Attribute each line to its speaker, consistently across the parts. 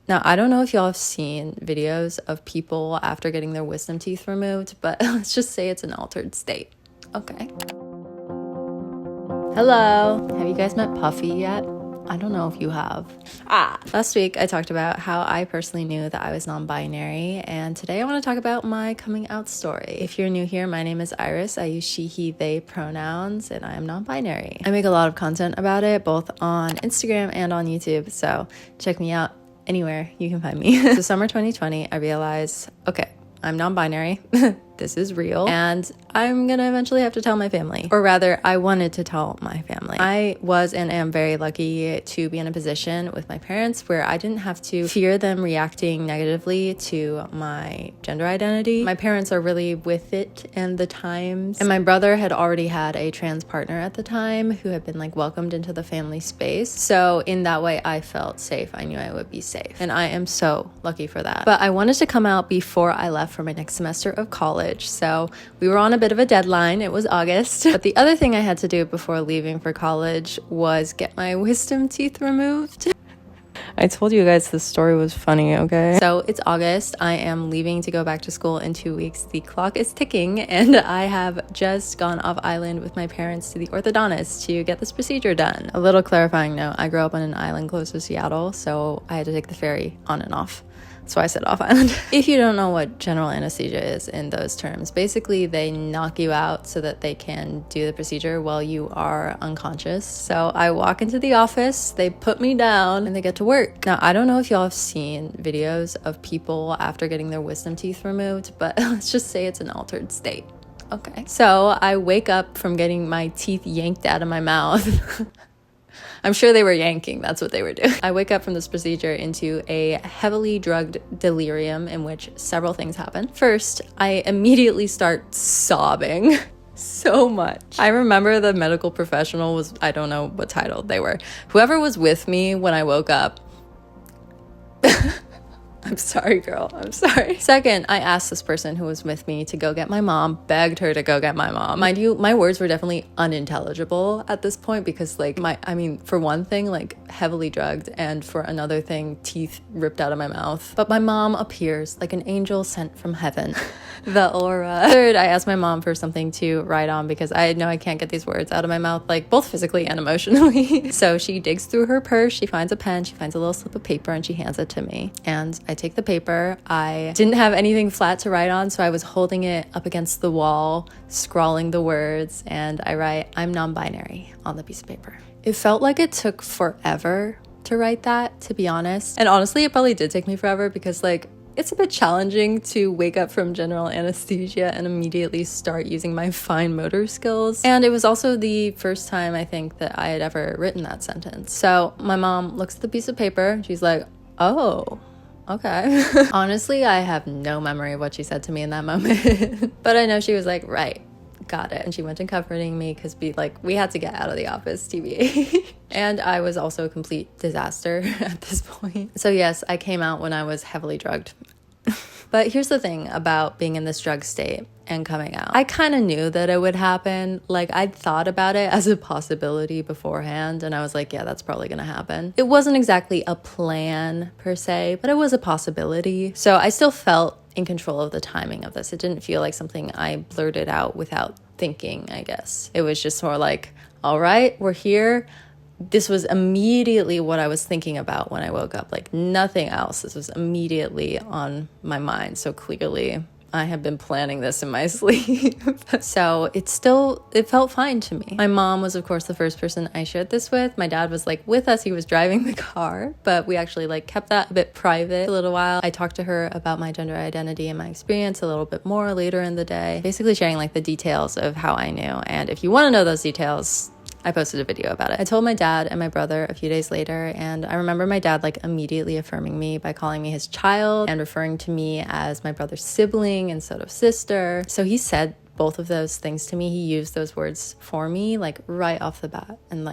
Speaker 1: Now, I don't know if y'all have seen videos of people after getting their wisdom teeth removed, but let's just say it's an altered state. Okay. Hello. Have you guys met Puffy yet? I don't know if you have. Last week I talked about how I personally knew that I was non-binary, and today I want to talk about my coming out story. If you're new here, my name is Iris. I use she, he, they pronouns, and I am non-binary. I make a lot of content about it, both on Instagram and on YouTube, so check me out anywhere you can find me. So summer 2020, I realized, okay, I'm non-binary. This is real, and I'm gonna eventually have to tell my family, or rather I wanted to tell my family. I was and am very lucky to be in a position with my parents where I didn't have to fear them reacting negatively to my gender identity. My parents are really with it and the times, and my brother had already had a trans partner at the time who had been like welcomed into the family space, so in that way I felt safe. I knew I would be safe, and I am so lucky for that. But I wanted to come out before I left for my next semester of college, so we were on a bit of a deadline. It was August. But the other thing I had to do before leaving for college was get my wisdom teeth removed. I told you guys this story was funny, okay? So it's August. I am leaving to go back to school in 2 weeks. The clock is ticking, and I have just gone off island with my parents to the orthodontist to get this procedure done. A little clarifying note, I grew up on an island close to Seattle, so I had to take the ferry on and off. So I said off island. If you don't know what general anesthesia is in those terms, basically they knock you out so that they can do the procedure while you are unconscious. So I walk into the office, they put me down, and they get to work. Now, I don't know if y'all have seen videos of people after getting their wisdom teeth removed, but let's just say it's an altered state. Okay. So I wake up from getting my teeth yanked out of my mouth. I'm sure they were yanking. That's what they were doing. I wake up from this procedure into a heavily drugged delirium in which several things happen. First, I immediately start sobbing so much. I remember the medical professional was, I don't know what title they were. Whoever was with me when I woke up, I'm sorry, girl. I'm sorry. Second, I asked this person who was with me to go get my mom, begged her to go get my mom. Mind you, my words were definitely unintelligible at this point because for one thing, like heavily drugged, and for another thing, teeth ripped out of my mouth. But my mom appears like an angel sent from heaven. The aura. Third, I asked my mom for something to write on because I know I can't get these words out of my mouth, like both physically and emotionally. So she digs through her purse, she finds a pen, she finds a little slip of paper, and she hands it to me. And I take the paper. I didn't have anything flat to write on, so I was holding it up against the wall, scrawling the words, and I write, "I'm non-binary," on the piece of paper. It felt like it took forever to write that, to be honest. And honestly, it probably did take me forever because it's a bit challenging to wake up from general anesthesia and immediately start using my fine motor skills. And it was also the first time I think that I had ever written that sentence. So my mom looks at the piece of paper. She's like, "Oh, okay." Honestly, I have no memory of what she said to me in that moment. But I know she was like, "Right, got it." And she went and comforting me because we had to get out of the office, TBA. And I was also a complete disaster at this point. So yes, I came out when I was heavily drugged. But here's the thing about being in this drug state and coming out. I kind of knew that it would happen. Like, I'd thought about it as a possibility beforehand, and I was like, yeah, that's probably gonna happen. It wasn't exactly a plan per se, but it was a possibility. So I still felt in control of the timing of this. It didn't feel like something I blurted out without thinking, I guess. It was just more like, all right, we're here. This was immediately what I was thinking about when I woke up, like nothing else. This was immediately on my mind. So clearly I have been planning this in my sleep. So it felt fine to me. My mom was, of course, the first person I shared this with. My dad was with us. He was driving the car, but we actually kept that a bit private a little while. I talked to her about my gender identity and my experience a little bit more later in the day, basically sharing the details of how I knew. And if you want to know those details, I posted a video about it. I told my dad and my brother a few days later, and I remember my dad immediately affirming me by calling me his child and referring to me as my brother's sibling instead of sister. So he said both of those things to me. He used those words for me right off the bat, and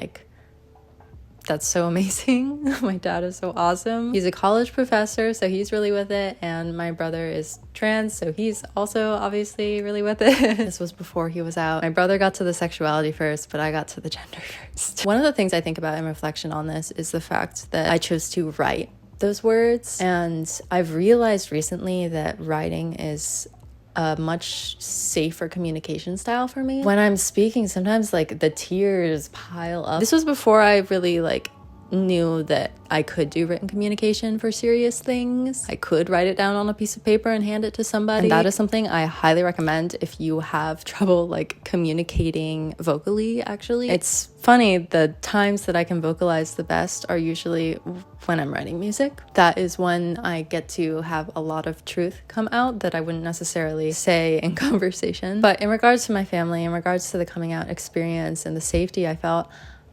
Speaker 1: that's so amazing. My dad is so awesome. He's a college professor, so he's really with it. And my brother is trans, so he's also obviously really with it. This was before he was out. My brother got to the sexuality first, but I got to the gender first. One of the things I think about in reflection on this is the fact that I chose to write those words. And I've realized recently that writing is a much safer communication style for me. When I'm speaking, sometimes like the tears pile up. This was before I really like knew that I could do written communication for serious things. I could write it down on a piece of paper and hand it to somebody. And that is something I highly recommend if you have trouble like communicating vocally, actually. It's funny, the times that I can vocalize the best are usually when I'm writing music. That is when I get to have a lot of truth come out that I wouldn't necessarily say in conversation. But in regards to my family, in regards to the coming out experience and the safety I felt,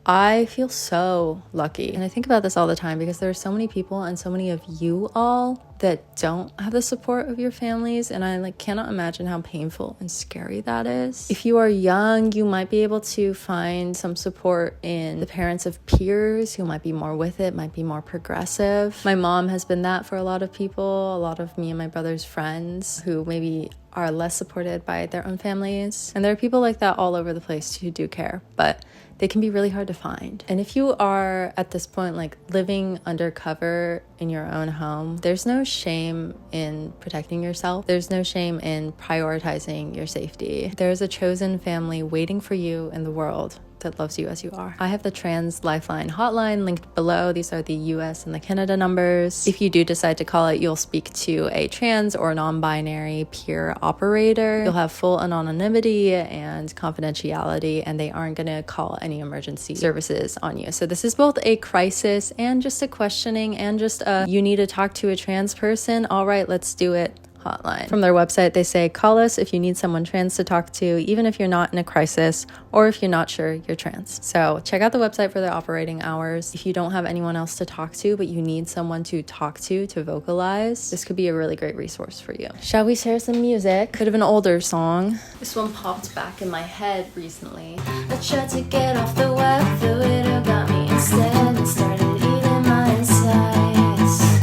Speaker 1: I feel so lucky. And I think about this all the time because there are so many people and so many of you all that don't have the support of your families, and I like cannot imagine how painful and scary that is. If you are young, you might be able to find some support in the parents of peers who might be more with it, might be more progressive. My mom has been that for a lot of people, a lot of me and my brother's friends who maybe are less supported by their own families. And there are people like that all over the place who do care, but they can be really hard to find. And if you are at this point like living undercover in your own home, there's no shame in protecting yourself. There's no shame in prioritizing your safety. There's a chosen family waiting for you in the world that loves you as you are. I have the trans Lifeline hotline linked below. These are the US and the Canada numbers. If you do decide to call it, you'll speak to a trans or non-binary peer operator. You'll have full anonymity and confidentiality, and they aren't gonna call any emergency services on you. So this is both a crisis and just a questioning and just a you need to talk to a trans person. All right, let's do it hotline. From their website, they say, call us if you need someone trans to talk to, even if you're not in a crisis or if you're not sure you're trans. So check out the website for their operating hours. If you don't have anyone else to talk to, but you need someone to talk to vocalize, this could be a really great resource for you. Shall we share some music? Bit of an older song. This one popped back in my head recently. I tried to get off the web, the widow got me instead and started eating my insides.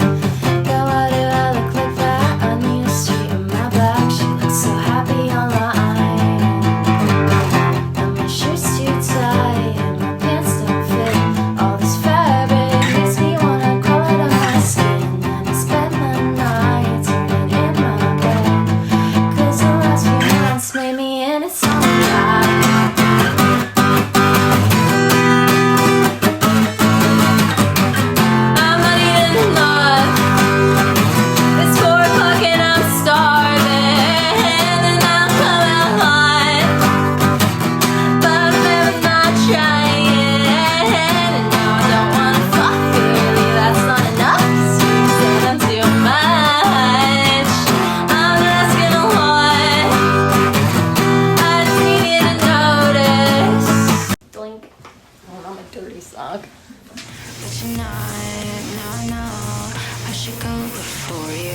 Speaker 1: Now why do I look like that? I need a street in my back. She looks so happy online. And my shirt's too tight and my pants don't fit. All this fabric makes me wanna crawl out of my skin and spend the night turning in my bed. Cause the last few months made me in its own time.
Speaker 2: But you're not, no, I should go before you.